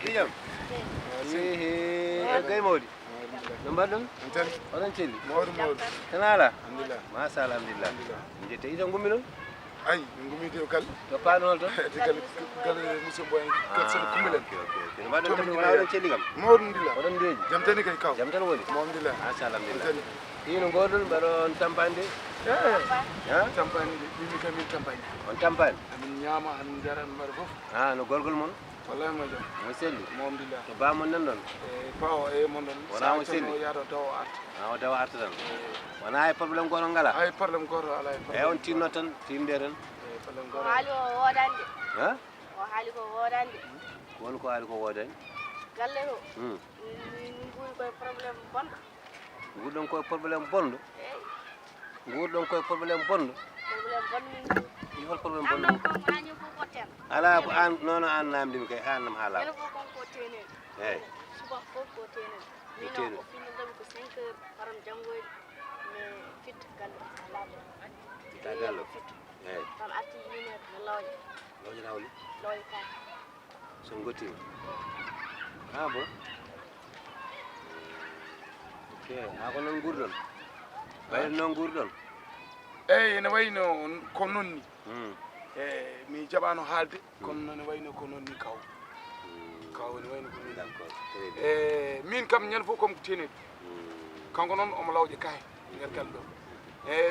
Ijam. Gay Modi. Number dum? Oran celli. Mawdu. Tanala. Alhamdulillah. Masha Allah alhamdulillah. Jete ijon gummi non? Ay, ngumi de kal. To paano holto? Kal muso boy kal sen kumbilen. Okay. Number dum tammi oran celli kam. Mawdu ndilla. Oran deji. Jam tani kay kaw. Jam tan woni. Alhamdulillah. Masha Allah alhamdulillah. Ino godol baron tampande. Ha? Tampani bi kamin tampani. On tampani. Amin nyama an jaran mar fof. No golgol mon. Wallahi ma jam. Mo selli. Alhamdulillah. To ba mon nan non. Pawo mon non. Wona mo selli. Yaro taw art. O dawa arta tan. Wona ay problème gono ngala. Ay problème goto ala ay. On tinno tan tinde tan. Problème goto. Haali o wodande. Ha? O haali ko wodande. Won ko haali ko wodande. Galle to. Min ɓuri koye probléme bonɗo. Nguurɗon koye probléme bonɗo. Nguurɗon koye probléme bonɗo. Probléme bonɗo min Hol probléme am bonɗo. ɗon kam hañi fof ko ten. Ala ko an nono an namdimi kay an nam haala. Ene fof konko tenen. Eyyi. Suba fof ko tenen. Min tenen. o finndami ko 5 heures param janngoyde mi fitta galle laaɓa. Ta gallo. Eyyi. Kam arti 1 heure mi lawƴa. Lawƴa hawli. Lawƴa kaake. So gottima. Ah bon. Ok. Ha ko non nguurɗon. Wayno noon nguurɗon. Eyyi ene wayno ko nonni. Mi jaɓano haalde kono ne wayno ko nonni kaw. Kaw ne wayno ko nonni. D'accord. Min kam ñande fof comme tenede. Kanko noon omo lawƴe kaye nder galle ɗo.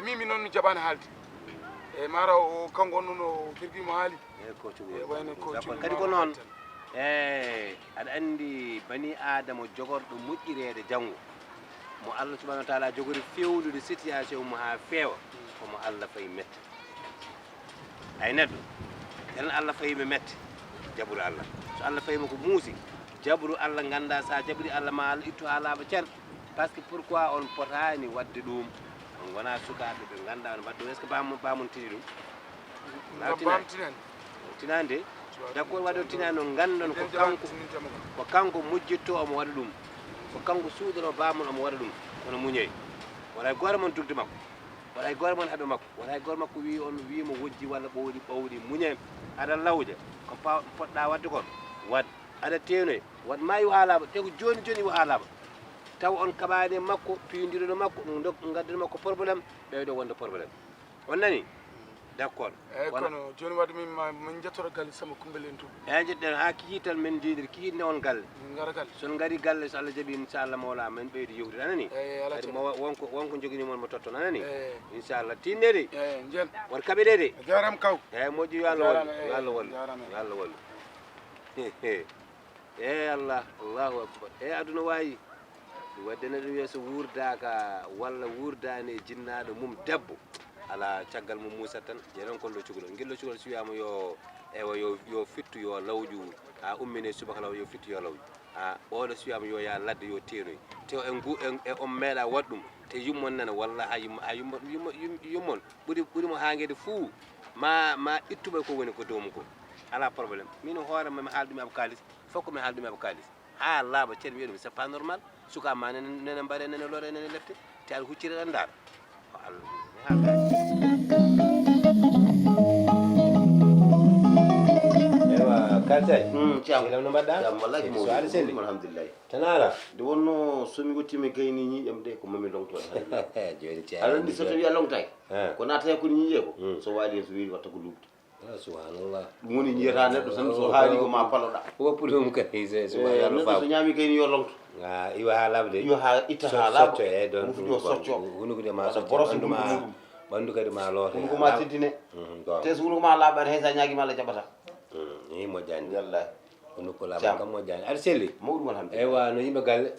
Min noon mi jaɓani haalde. Mara o kanko noon o firgimo haali. Ko cuɓi. Wayno ko D'accord. Kadi ko noon. Aɗa anndi bani adama jogorɗo moƴƴireede janngo mo Allah subahanahu wa taala jogori fewnude situation mo haa feewa komo Allah fayi mette ay neɗɗo enen Allah fayima mette jabru Allah so Allah fayima ko muusi jabru Allah ngannda sa jabri Allah ma Allah ittu haa laaɓa cer par ce que pourquoi on potani wadde ɗum on wona sukaaɓe ɓe ngannda on mbaɗɗum est ce que bamon tini ɗum tinani de d'accord waɗo tinani no ngandon ko kanko mujjitto omo waɗa ɗum ko kanko suudono bamon omo waɗa ɗum kono muñoy wona goore mon dugde makko wona goore mon haɓe makko wona goore makko wi on wimo wojji walla ɓowɗi muñe aɗa lawja ko poɗɗa wadde kon wad aɗa tenoy wat ma yo haalaba te ko joni yo haalaba taw on kaɓani makko piyodirono makko gaddana makko probléme ɓeydo wonde probléme on nani d'accord kono joni wadde min jettoro galle sama kumbel en to jeɗɗen ha kiki tan min jiidir kiki ne on galle min gara galle son gari galle so Allah jaaɓi inchallah mawla men ɓeydi yewtude anani kadi wonko jogini mon mo totton anani inchallah tinnede jen won kaɓeɗe de jaram kaw moƴƴi yo Allah wallu Allah allahu akbar aduna wayi wadde neɗɗo wiya so wurdaka walla wurdani jinnaɗo mum debbo ala caggal mum musa tan jeeɗon kon ɗo cukalol guel ɗo cukalol so wiyama yo ewa yo fittu yo lawƴu ha ummine subaka law yo fittu yo lawƴu oɗo so wiyama yo ya ladde yo tenoy te on meeɗa waɗɗum te yummon nana walla ha yummon ɓuurimo hangede fuu ma ittuɓe ko woni ko dow mum ko ala probléme min hoorema mi haaldumi aba kalis fof komi haaldumi aba kalis ha laaɓa ceeɗe wiya ɗum c'est pas normal suka ma nene mbaɗe nene lore nene lefte te aɗa huccire ɗan daara kalsay no mbaɗɗa jam wallahi mo so aɗa selli alhamdulillah tanala nde wonno somi wottimi gayni ñiiƴam de ko mami longto joni aɗa andi so tawi a longtaki ko natata ko ñiiƴe ko so waali hen so weeli watta ko lubde subhanallah ɗum woni jiyata neɗɗo tan so haali ko ma paloɗa woppu ɗum kay neɗɗo so ñaami gayni yo longto iwa ha labde yo ha itta ha socco laaɓa e don ɗum fuɗi o socco hunuko de ma waɗa socco brosse ɓandu hunduko ma muɗum ɓandu kadi ma loote hunduko ma teddine te so hunduko ma laaɓaɗe hay sa ñaguima Allah jaɓata ni moƴƴani wallahi hunduko laaɓa kam moƴƴani aɗa selli mawɗum alhamdulillah eywa no yimɓe galle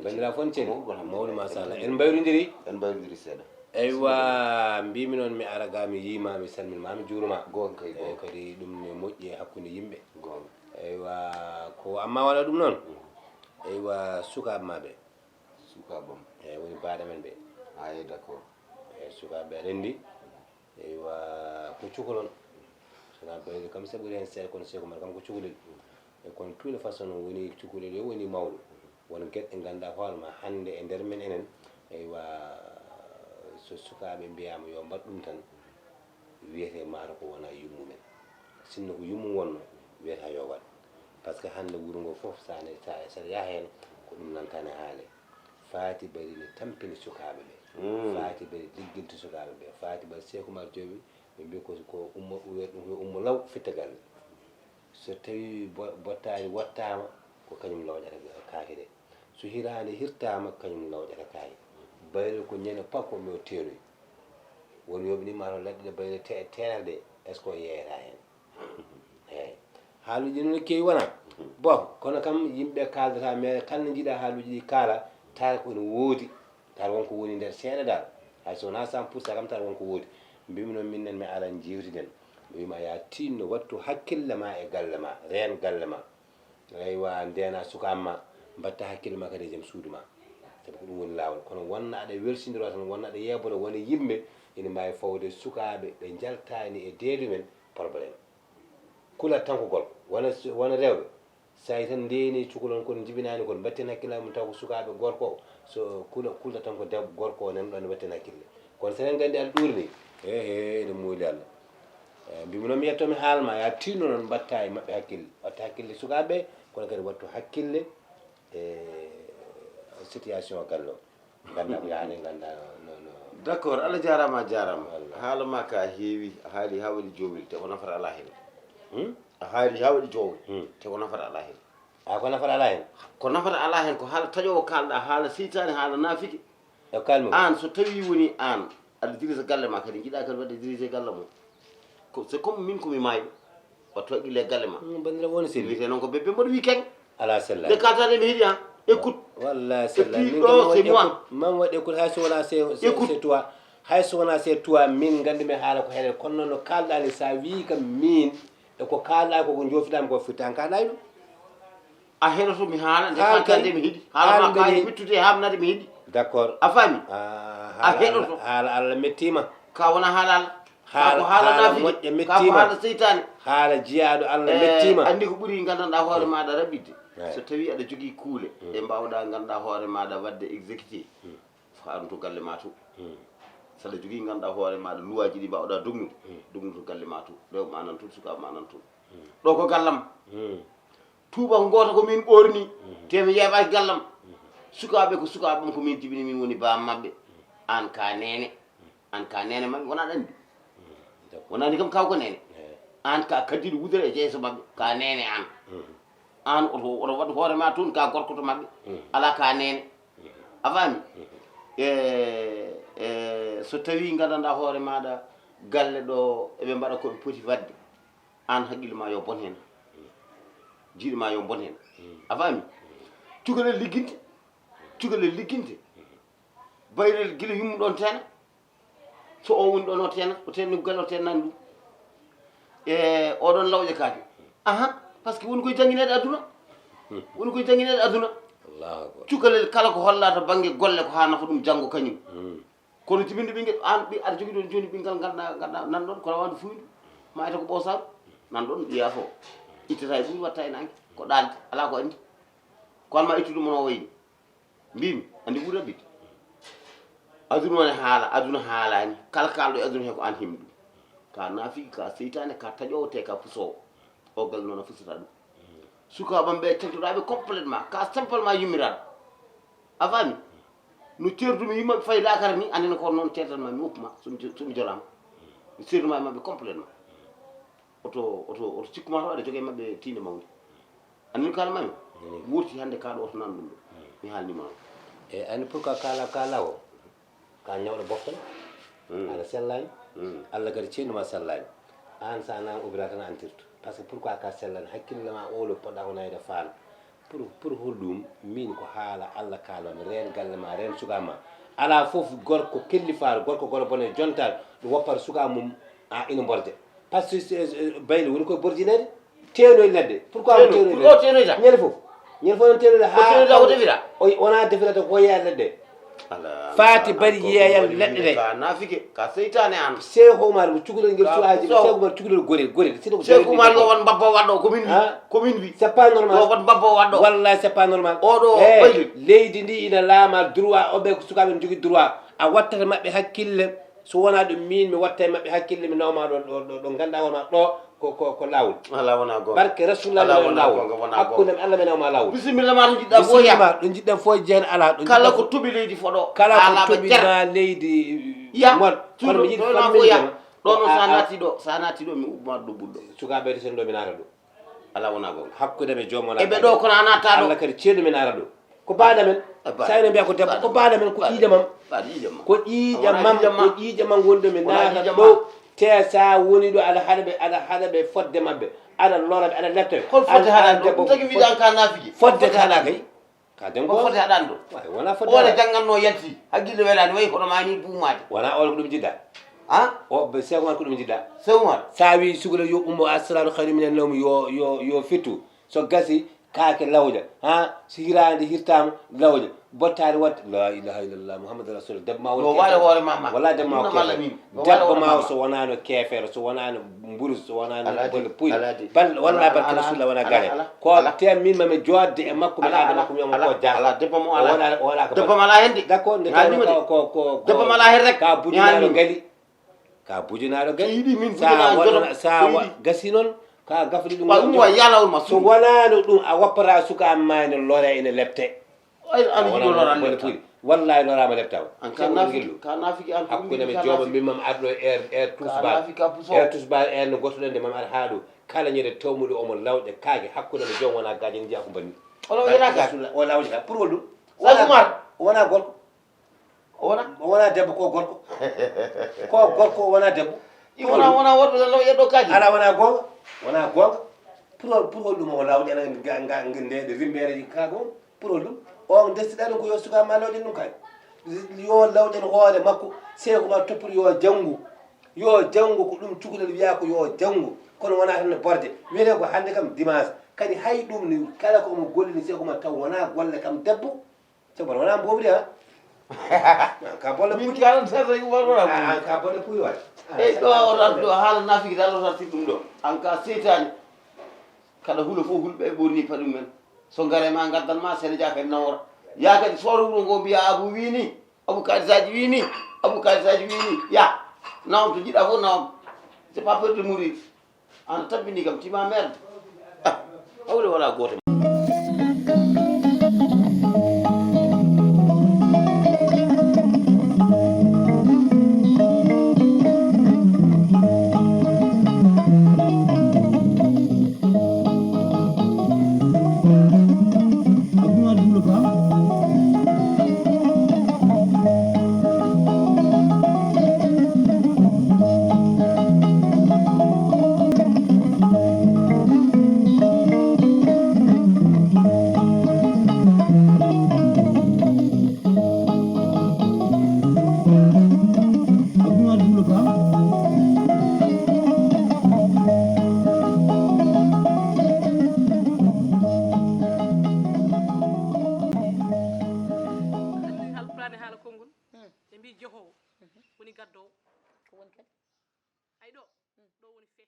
bandira fon celli mawɗum machallah en mbayrodiri en mbayrodiri seeɗa eywa mbimi noon mi ara ga mi yima mi salminma mi juuruma gonga kay eyyi kadi ɗum ne moƴƴi hakkude yimɓe gonga eywa ko amma waɗa ɗum noon eywa sukaɓe maɓe sukabam eyyi woni baɗa men ɓe ayi d' accord eyyi sukaɓe rendi eywa ko cukalon sona bayde kam saɓuri hen seeɗa kono seko mata kam ko cukalel e kono tout de façon woni cukalel yo woni mawɗo won gueɗɗe ganduɗa hoorema hande e nder men enen eywa so sukaɓe mbiyama yo mbat ɗum tan wiyete maaro ko wona yummumen sinno ko yummum wonno wiyata yo waɗ par ce que hande wuuro ngo foof sane saɗa yaha hen ko ɗum nantane haale faati bari ne tampini sukaɓe ɓe faati bari ligginta sukaɓe ɓe faati bari Sékou Oumar Diop ɓe mbi ko ummo wiyata ɗum ko ummo law fitta galle so tawi bottari wattama ko kañum lawƴata kaake ɗe so hirande hirtama kañum lawƴata kaake bayre ko ñande pappo mi o teeroy won yoɓe ni mataw ladde ɗe bayre tenere ɗe est ce que o yeeyata hen eyyi haaluji noon kewi wona bon kono kam yimɓe kaldata mais kalno jiiɗa haaluji ɗi kaala tawa kono woodi tawa wonko woni nder seeɗa dal hay so wona 100% kam tawa wonko woodi mbimi noon minnen mi ara jewtiden mi wima ya tinno wattu hakkille ma e galle ma reen galle ma eywa ndena sukaɓe ma mbatta hakkille ma kadi e joom suudu ma sabu ko ɗum woni lawol kono wonna aɗa welsidiro tan wonna aɗa yebola wona yimɓe ina mbawi fawde sukaɓe ɓe jaltani e deedu men probléme kulat tan ko gorko wona rewɓe sa yi tan ndeni cukalon kon jibinani kon batten hakkille mum taw ko sukaɓe gorko o so kulta tan ko debbo gorko o nan ɗon ne batten hakkille kono sen gandi aɗa ɗurni he ene muuli Allah mbimi noon mi yettomi haalma ya tinno noon mbatta e mabɓe hakkille watta hakkille sukaɓe kono kadi wattu hakkille e situation galle o ganda ko yaani ganda no d' accord Allah jarama haala ma ka heewi a haali ha waɗi jowil te ko nafata ala hen a haali ha waɗi jowil te ko nafata ala hen ko nafata ala hen ko nafata ala hen ko haala taƴowo kalɗa haala seytani haala naafiki e kalmu an so tawi woni an aɗa dirisa galle ma kadi jiiɗa kadi wadde dirigé galle mum c'est comme min komi maayo wattu haqqille galle ma bandira woni selli wiyete noon ko bébé mboɗo wi keng ala sella nde kaltade mi heeɗi han écoute wallahi sella puis ɗo c'est moi man waɗi écoute hay so wona c'est toi hay so wona c'est toi min gandumi haala ko heɗen kono noon no kalɗani sa wi kam min e ko kalɗa koko jofitami ko fitta kalɗa ɗum a heɗoto mi haala nde kaltade mi heeɗi haalama kawi wittude hamnade mi heeɗi d' accord a faami a heɗoto haala Allah mettima ka wona haala haala nafi moƴƴe ka ko mettima haala seytane haala jiyaɗo Allah mettima andi ko ɓuuri gandanɗa hoore maɗa raɓɓidde so tawi aɗa jogui kuule ɗe mbawɗa ganduɗa hoore maɗa wadde exécuté faɗum to galle ma to saɗa jogui ganduɗa hoore maɗa luwaji ɗi mbawɗa dognude dognu to galle ma to rewɓe ma nan toon sukaɓe ma nan toon ɗo ko gallam tuuba ko goto komin ɓorni temi yeeɓaki gallam sukaɓe ko sukaɓe ko min jibini min woni bam mabɓe an ka nene mabɓe wona ɗandi wonani kam kawko nene an ka kaddiɗo wudere e jeeso mabɓe ka nene an oto waɗ hoore ma toon ka gorko to mabɓe ala ka nene a faami so tawi gandanɗa hoore maɗa galle ɗo eɓe mbaɗa koɓe poti wadde an haqqille ma yo bon hen jiiɗi ma yo bon hen a faami cukalel ligginte bayrel guila yummu ɗon tena so o woni ɗon o tena o tenni galle o tennani ɗum e oɗon lawƴe kaake par ce que woni koye jangguinede aduna allahu akbar cukalel kala ko hollata banggue golle ko ha nafa ɗum janggo kañum kono jibinde ɓinguel an aɗa jogui ɗon joni ɓingal ganduɗa nan ɗon ko rawandu fuydu ma ita ko ɓoosaɗo nan ɗon ɓiya fo ittata e ɓuuri watta e nangue ko ɗalde ala ko andi ko alma ittude mono wayni mbimi andi ɓuuri raɓɓide aduna one haala aduna haalani kala kalɗo e aduna he ko an himmi ɗum ka naafiki ka seytane ka taƴowo te ka pusowo o gal noon a fusata ɗum sukaɓam ɓe tengtoɗaɓe complètement ka simplement yummiraɗo a faami no ceerdumi yimmaɓe fayi lakara ni andene ko noon ceertanma mi woppuma somi jolama mi seerduma e mabɓe complètement oto cikkuma to aɗa jogui mabɓe tinde mawde andini kalamami wurti hande kaɗo oto nan ɗum ɗo mi haalnima e ani pourquoi kala o ka ñawɗo boftan aɗa sellani allah kadi ceennuma sellani an sa nan ubira tan antirtu par ce que pourquoi ka sellani hakkillema o lo poɗɗa ko nayde faala pour holɗum min ko haala allah kalami reen galle ma reen suka ma ala fof gorko kellifaɗo gorko goro bone jontaɗo ɗo woppata suka mum ina borde par ce que bayli woni koye bordinede tenoye ledde pourquoi tenoyta ñande fof on tenoyde tenoyta ko defira wona defirata ko yeeya ledde faati bari yeeyal leɗɗe ɗe ka nafike ka seytane an Cheikh Oumar mo cukalel ngel suwaji Cheikh Oumar cukalel gorel sino ko Cheikh Oumar yo won babbo wadɗo commune wi c'est pas normal yo won babbo wadɗo wallahi c'est pas normal oɗo ɓayli leydi ndi ina laama droit oɓe ko sukaɓe ne jogui droit a wattata mabɓe hakkille so wona ɗum min mi watta e mabɓe hakkille mi nawma ɗo ganduɗa wonma ɗo ko lawol ala wona gonga barke rasulullah lawol hakkude mi allah mi nawma lawol bisimilla ma ɗum jiɗɗa fo ya ɗum jiɗɗen fof jeen ala ɗum kala ko toɓi leydi foɗo kala ko toɓima leydi ya kono mi yiɗi ɗona fo ya ɗono sa natti ɗo mi ummata ɗo ɓuɗɗo sukaɓe sen ɗo mi naata ɗo ala wona gonga hakkude ɓe joomon eɓe ɗo kono a natta ɗo allah kadi ceeɗu mi naata ɗo ko baɗa men sa ene mbiya ko debbo ko baɗa men ko ƴiƴamam ko ƴiƴamam woni ɗo mi naata ɗo te sa woni ɗo aɗa haɗa ɓe fodde mabɓe aɗa loraɓe aɗa leptaɓe hol fodde haɗan ɗo ɗum tagui mbiɗan ka nafiki fodde ka haɗa kay ka den ko fodde haɗan ɗo wona fodde ole jangganno yalti haqqille welani wayi koɗo mani buumade wona on ko ɗum jiɗɗa o ɓe Cheikh Oumar ko ɗum jiɗɗa Cheikh Oumar sa wi sugla yo ummo asranu hayru minen nawm yo fittu so gasi kaake lawƴa so hirande hirtama lawƴa bottade wadde la ilaha illallah mouhamadou rasul debbo ma waɗa hoore mama wala debbo ma keefere debbo ma so wonano keefere so wonano mburus so wonano bolle puyɗe walla barke rasulullah wona gare ko te min mami jodde e makko mi aada makko mi wiyama ko ala debbo mo ala wala ko debbo mala hen d' accord nde ko debbo mala hen rek ka bujinaɗo gali ka bujinaɗo gali sa gasi noon ka gafri ɗum ɗum wa yalawol ma so wonano ɗum a woppata suka amma ene lore ene lepte wallahi lorama leptawa ka nafiki an hakkude mi jooɓa min mam arɗo air tusbar air no gotoɗen nde mam aɗa haa ɗo kala ñande tawmuɗo omo lawɗe kaake hakkude mi joom wona gaji ne jiya ko banni ono yena ka o lawji ka pour ɗum wona gorko wona debbo ko gorko wona debbo wona worɓe tan law yeɗɗo kaji ala wona gonga pour ɗum o lawɗi ana nde rimbereji kaako pour ɗum on destiɗa ɗum ko yo suka ma lawɗen ɗum kay yo lawɗen hoore makko Cheikh Oumar toppori yo janggo ko ɗum cukalel wiya ko yo janggo kono wona tan ne borde wiyete ko hande kam dimanche kadi hay ɗum ni kala ko omo gollini Cheikh Oumar taw wona golle kam debbo Cheikh Oumar wona mbobri ka bolle puuɗi ka bolle puuɗi waɗ eyyi ɗo otat ɗo haala nafiki tan otat ɗum ɗo an ka seytani kala huulo fof hulɓe ɓorni paɗum men so garema gaddanma sene dia kadi nawora ya kadi sooro wuro ngo mbiya abou wini abou kalisaji wini ya nawam to jiɗɗa fof nawam c'est pas peur de mourir an tabbini kam tima merde hawle wala goto ko woni kadi ay ɗo ɗo woni fe